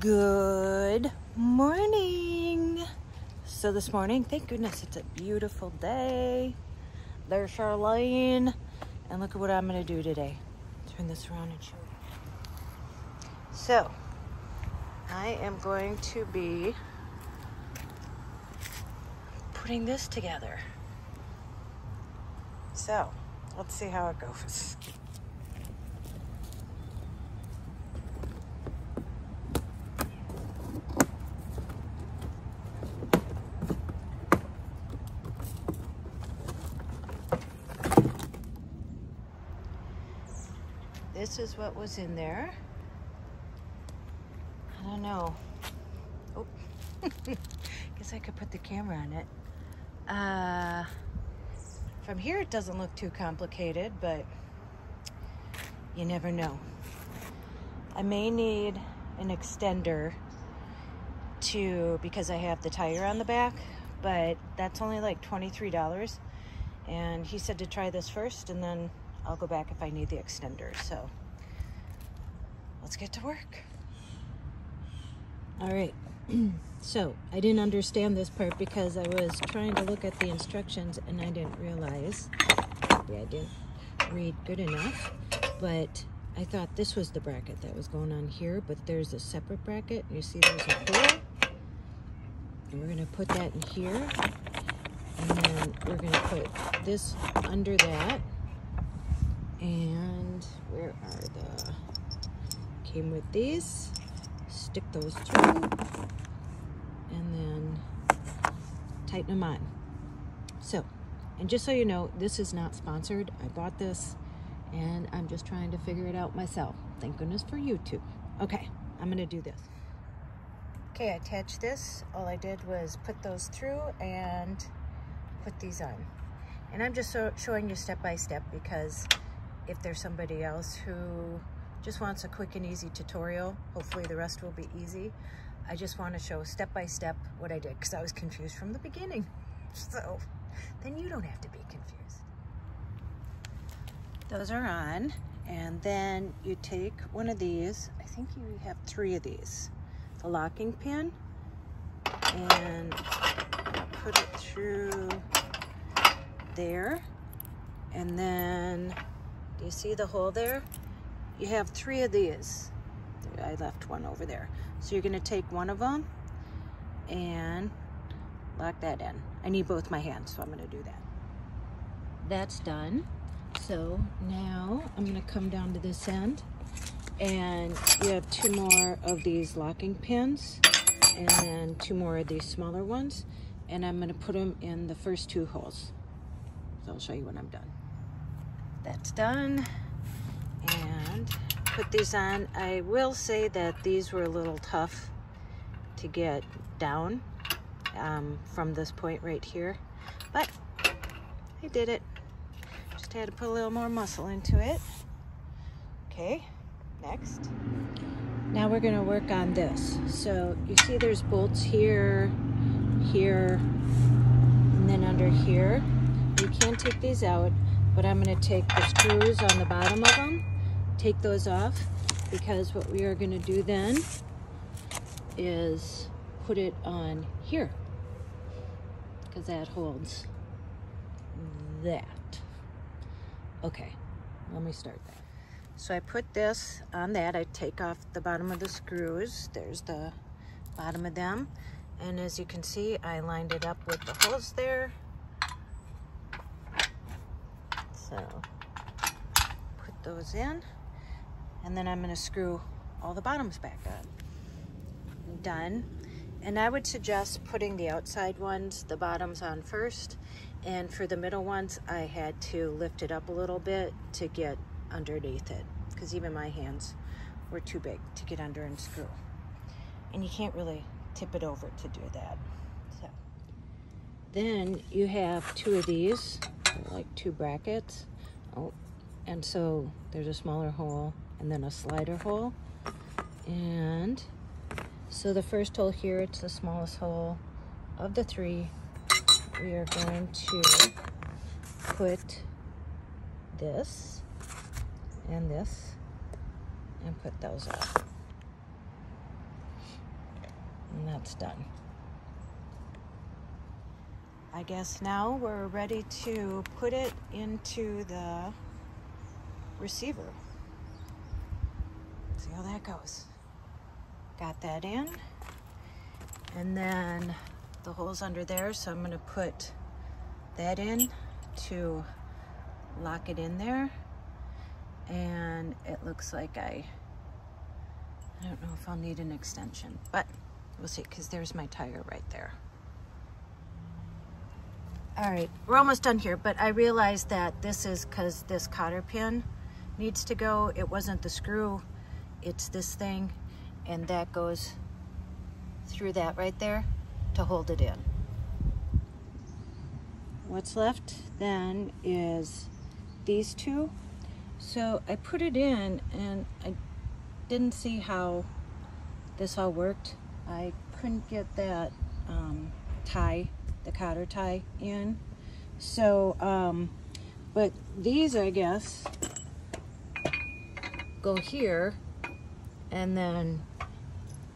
Good morning. So this morning, thank goodness it's a beautiful day. There's Charlene. And look at what I'm going to do today. Turn this around and show you. So, I am going to be putting this together. So, let's see how it goes. This is what was in there. I don't know. Oh, guess I could put the camera on it. From here it doesn't look too complicated, but you never know. I may need an extender because I have the tire on the back, but that's only like $23. And he said to try this first and then I'll go back if I need the extender. So let's get to work. All right. So I didn't understand this part because I was trying to look at the instructions and I didn't realize, maybe I didn't read good enough, but I thought this was the bracket that was going on here, but there's a separate bracket. You see there's a hole, and we're gonna put that in here, and then we're gonna put this under that. And where are the, came with these, stick those through, and then tighten them on. So, and just so you know, this is not sponsored. I bought this, and I'm just trying to figure it out myself. Thank goodness for YouTube. Okay, I'm gonna do this. Okay, I attached this. All I did was put those through and put these on. And I'm just showing you step by step because if there's somebody else who just wants a quick and easy tutorial, hopefully the rest will be easy. I just want to show step by step what I did because I was confused from the beginning. So then you don't have to be confused. Those are on, and then you take one of these. I think you have 3 of these. The locking pin, and put it through there, and then do you see the hole there? You have 3 of these. I left one over there. So you're gonna take one of them and lock that in. I need both my hands, so I'm gonna do that. That's done. So now I'm gonna come down to this end, and you have 2 more of these locking pins and then 2 more of these smaller ones, and I'm gonna put them in the first 2 holes. So I'll show you when I'm done. That's done, and put these on. I will say that these were a little tough to get down from this point right here, but I did it. Just had to put a little more muscle into it. Okay, next. Now we're gonna work on this. So you see there's bolts here, here, and then under here. You can't take these out, but I'm going to take the screws on the bottom of them, take those off, because what we are going to do then is put it on here, because that holds that. Okay, let me start that. So I put this on that. I take off the bottom of the screws. There's the bottom of them, and as you can see, I lined it up with the holes there. So put those in, and then I'm going to screw all the bottoms back on. Done. And I would suggest putting the outside ones, the bottoms, on first, and for the middle ones I had to lift it up a little bit to get underneath it, because even my hands were too big to get under and screw, and you can't really tip it over to do that. So then you have 2 of these, like 2 brackets. Oh, and so there's a smaller hole and then a slider hole. And so the first hole here, it's the smallest hole of the 3. We are going to put this and this and put those up. And that's done. I guess now we're ready to put it into the receiver. See how that goes. Got that in. And then the hole's under there, so I'm going to put that in to lock it in there. And it looks like I don't know if I'll need an extension, but we'll see, because there's my tire right there. All right, we're almost done here, but I realized that this is because this cotter pin needs to go. It wasn't the screw, it's this thing, and that goes through that right there to hold it in. What's left then is these two. So I put it in and I didn't see how this all worked. I couldn't get that tie, the cotter tie in. So, but these, I guess, go here, and then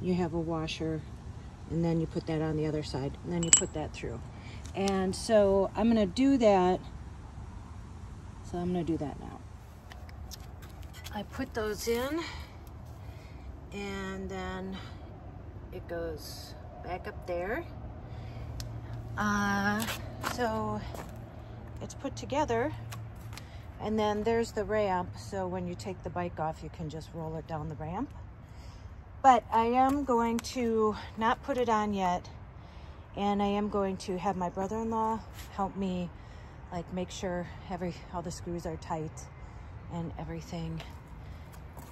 you have a washer, and then you put that on the other side, and then you put that through. And so I'm gonna do that. So I'm gonna do that now. I put those in, and then it goes back up there. So it's put together, and then there's the ramp, so when you take the bike off you can just roll it down the ramp. But I am going to not put it on yet, and I am going to have my brother-in-law help me like make sure all the screws are tight and everything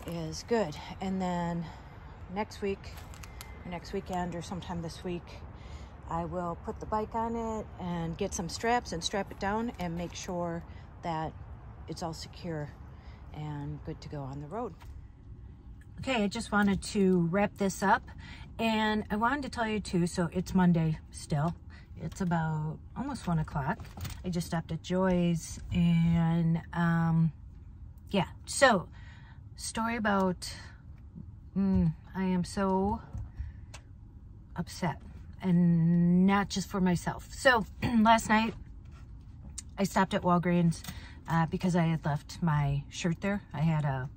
is good. And then next weekend or sometime this week, I will put the bike on it and get some straps and strap it down and make sure that it's all secure and good to go on the road. Okay, I just wanted to wrap this up, and I wanted to tell you too, so it's Monday still. It's about almost 1 o'clock. I just stopped at Joy's, and yeah, so story about, I am so upset, and not just for myself. So last night I stopped at Walgreens because I had left my shirt there. I had a,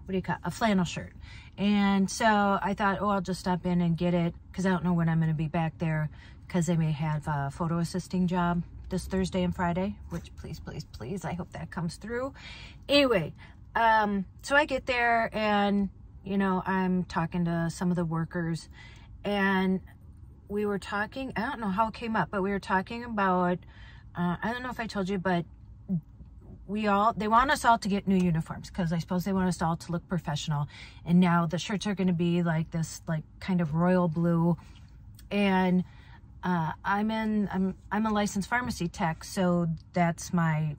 what do you call it, a flannel shirt. And so I thought, oh, I'll just stop in and get it, because I don't know when I'm going to be back there, because they may have a photo assisting job this Thursday and Friday, which please, please, please, I hope that comes through. Anyway, so I get there, and, you know, I'm talking to some of the workers, and we were talking, I don't know how it came up, but we were talking about, I don't know if I told you, but they want us all to get new uniforms, because I suppose they want us all to look professional. And now the shirts are going to be like this, like kind of royal blue. And I'm a licensed pharmacy tech, so that's my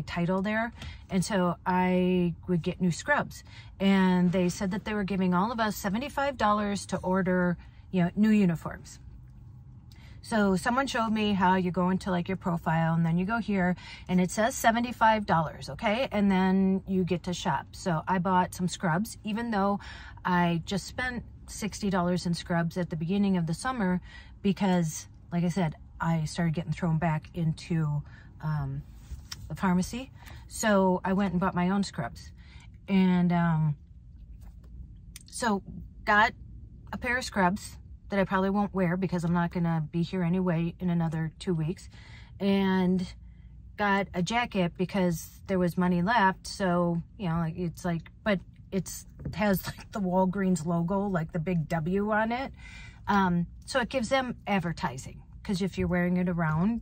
title there. And so I would get new scrubs, and they said that they were giving all of us $75 to order, you know, new uniforms. So someone showed me how you go into like your profile, and then you go here and it says $75, okay? And then you get to shop. So I bought some scrubs, even though I just spent $60 in scrubs at the beginning of the summer, because like I said, I started getting thrown back into the pharmacy. So I went and bought my own scrubs, and so got a pair of scrubs that I probably won't wear because I'm not gonna be here anyway in another 2 weeks, and got a jacket because there was money left. So, you know, like it's like, but it has like the Walgreens logo, like the big W on it. So it gives them advertising, because if you're wearing it around,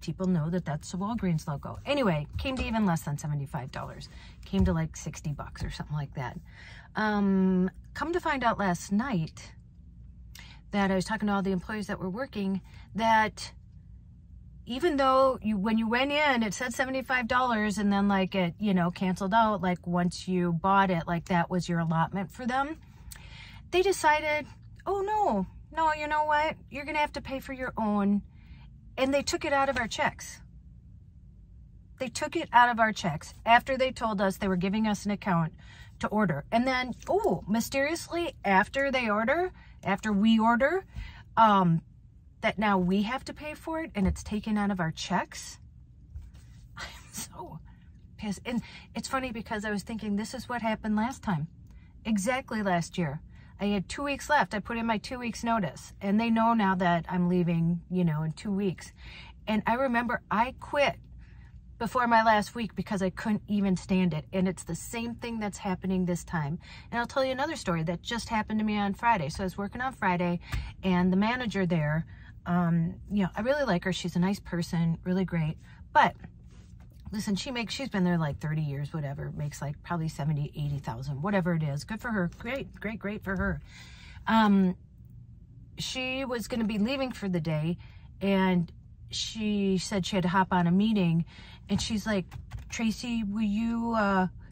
people know that that's the Walgreens logo. Anyway, came to even less than $75. Came to like 60 bucks or something like that. Come to find out last night that I was talking to all the employees that were working, that even though when you went in, it said $75, and then like it, you know, canceled out, like once you bought it, like that was your allotment for them. They decided, oh no, you know what? You're gonna have to pay for your own. And they took it out of our checks. They took it out of our checks after they told us they were giving us an account to order. And then, oh, mysteriously, after they order, after we order, that now we have to pay for it and it's taken out of our checks. I'm so pissed. And it's funny because I was thinking this is what happened last time. Exactly last year. I had 2 weeks left. I put in my 2 weeks notice and they know now that I'm leaving, you know, in 2 weeks. And I remember I quit before my last week because I couldn't even stand it. And it's the same thing that's happening this time. And I'll tell you another story that just happened to me on Friday. So I was working on Friday and the manager there, you know, I really like her. She's a nice person, really great. But listen, she's been there like 30 years, whatever, makes like probably 70, 80,000, whatever it is. Good for her. Great for her. She was going to be leaving for the day and she said she had to hop on a meeting and she's like, Tracey, will you,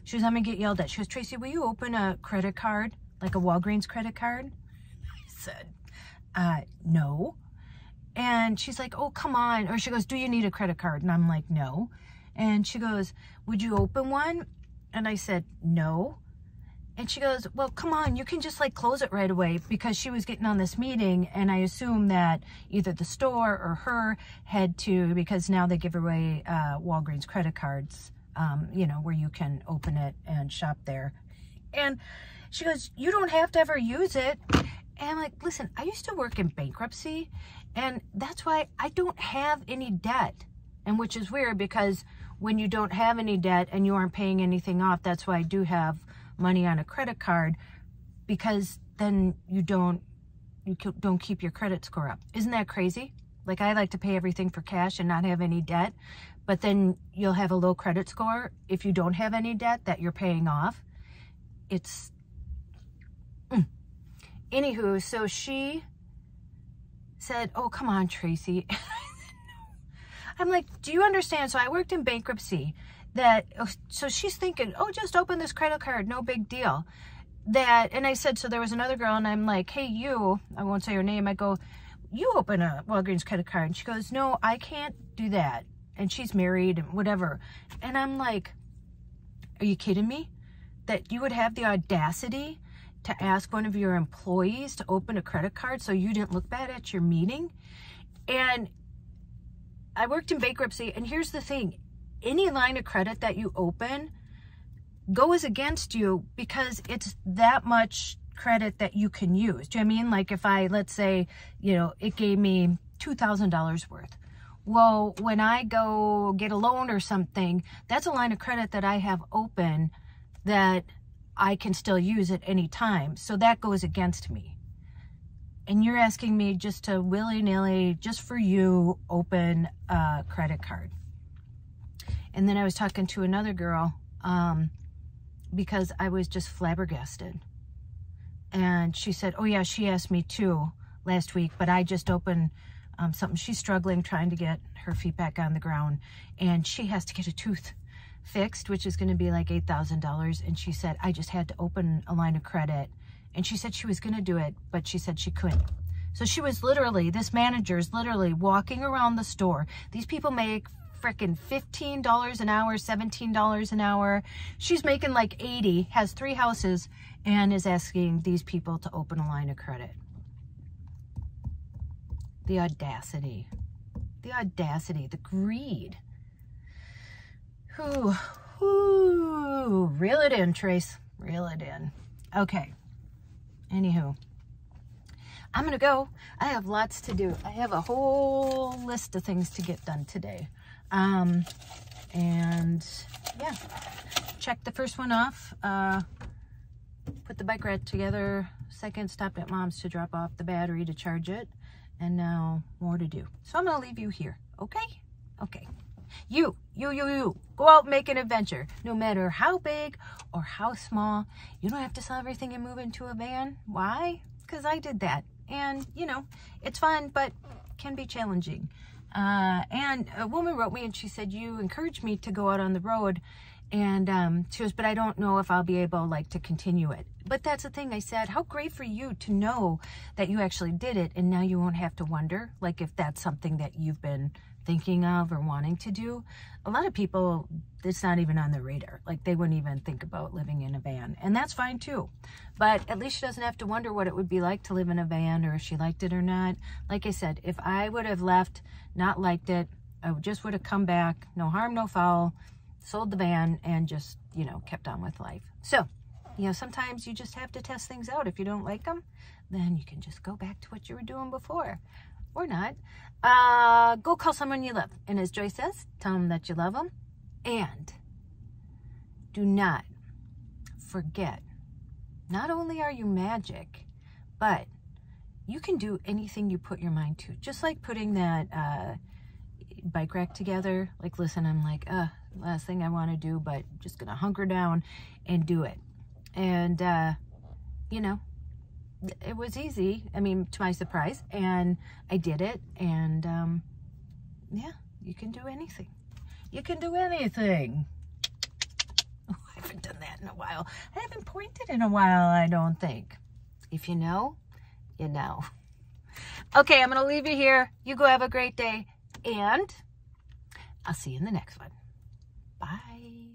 she was, I'm going to get yelled at. She goes, Tracey, will you open a credit card, like a Walgreens credit card? I said, no. And she's like, oh, come on. Or she goes, do you need a credit card? And I'm like, no. And she goes, would you open one? And I said, no. And she goes, well, come on, you can just like close it right away, because she was getting on this meeting and I assume that either the store or her had to, because now they give away Walgreens credit cards, you know, where you can open it and shop there. And she goes, you don't have to ever use it. And I'm like, listen, I used to work in bankruptcy and that's why I don't have any debt. And which is weird because when you don't have any debt and you aren't paying anything off, that's why I do have money on a credit card, because then you don't keep your credit score up. Isn't that crazy? Like, I like to pay everything for cash and not have any debt, but then you'll have a low credit score if you don't have any debt that you're paying off. It's anywho, so she said, oh, come on, Tracey. I'm like, do you understand? So I worked in bankruptcy. So she's thinking, oh, just open this credit card, no big deal. And I said, so there was another girl and I'm like, hey, you, I won't say her name. I go, you open a Walgreens credit card. And she goes, no, I can't do that. And she's married and whatever. And I'm like, are you kidding me? That you would have the audacity to ask one of your employees to open a credit card so you didn't look bad at your meeting? And I worked in bankruptcy, and here's the thing. Any line of credit that you open goes against you because it's that much credit that you can use. Do you know what I mean? Like if let's say, you know, it gave me $2,000 worth. Well, when I go get a loan or something, that's a line of credit that I have open that I can still use at any time. So that goes against me. And you're asking me just to willy-nilly, just for you, open a credit card. And then I was talking to another girl because I was just flabbergasted. And she said, oh yeah, she asked me too last week, but I just opened something. She's struggling, trying to get her feet back on the ground. And she has to get a tooth fixed, which is going to be like $8,000. And she said, I just had to open a line of credit. And she said she was going to do it, but she said she couldn't. So she was literally, this manager is literally walking around the store. These people make freaking $15 an hour, $17 an hour. She's making like 80, has 3 houses, and is asking these people to open a line of credit. The audacity, the greed. Reel it in, Trace, reel it in. Okay, anywho. I'm gonna go. I have lots to do. I have a whole list of things to get done today. And yeah, check the first one off. Put the bike rack together. Second, stopped at Mom's to drop off the battery to charge it. And now more to do. So I'm gonna leave you here, okay? Okay. You. Go out and make an adventure. No matter how big or how small. You don't have to sell everything and move into a van. Why? Because I did that. And, you know, it's fun, but can be challenging. And a woman wrote me and she said, you encouraged me to go out on the road. And she goes, but I don't know if I'll be able to continue it. But that's the thing. I said, how great for you to know that you actually did it. And now you won't have to wonder, like, if that's something that you've been thinking of or wanting to do. A lot of people, it's not even on their radar. Like, they wouldn't even think about living in a van, and that's fine too. But at least she doesn't have to wonder what it would be like to live in a van, or if she liked it or not. Like I said, if I would have left, not liked it, I just would have come back, no harm, no foul, sold the van, and just, you know, kept on with life. So, you know, sometimes you just have to test things out. If you don't like them, then you can just go back to what you were doing before. Or not. Go call someone you love. And as Joy says, tell them that you love them. And do not forget, not only are you magic, but you can do anything you put your mind to. Just like putting that bike rack together. Like, listen, I'm like, last thing I want to do, but just going to hunker down and do it. And, you know, it was easy. I mean, to my surprise, and I did it. And yeah, you can do anything. You can do anything. Oh, I haven't done that in a while. I haven't pointed in a while, I don't think. If you know, you know. Okay, I'm going to leave you here. You go have a great day, and I'll see you in the next one. Bye.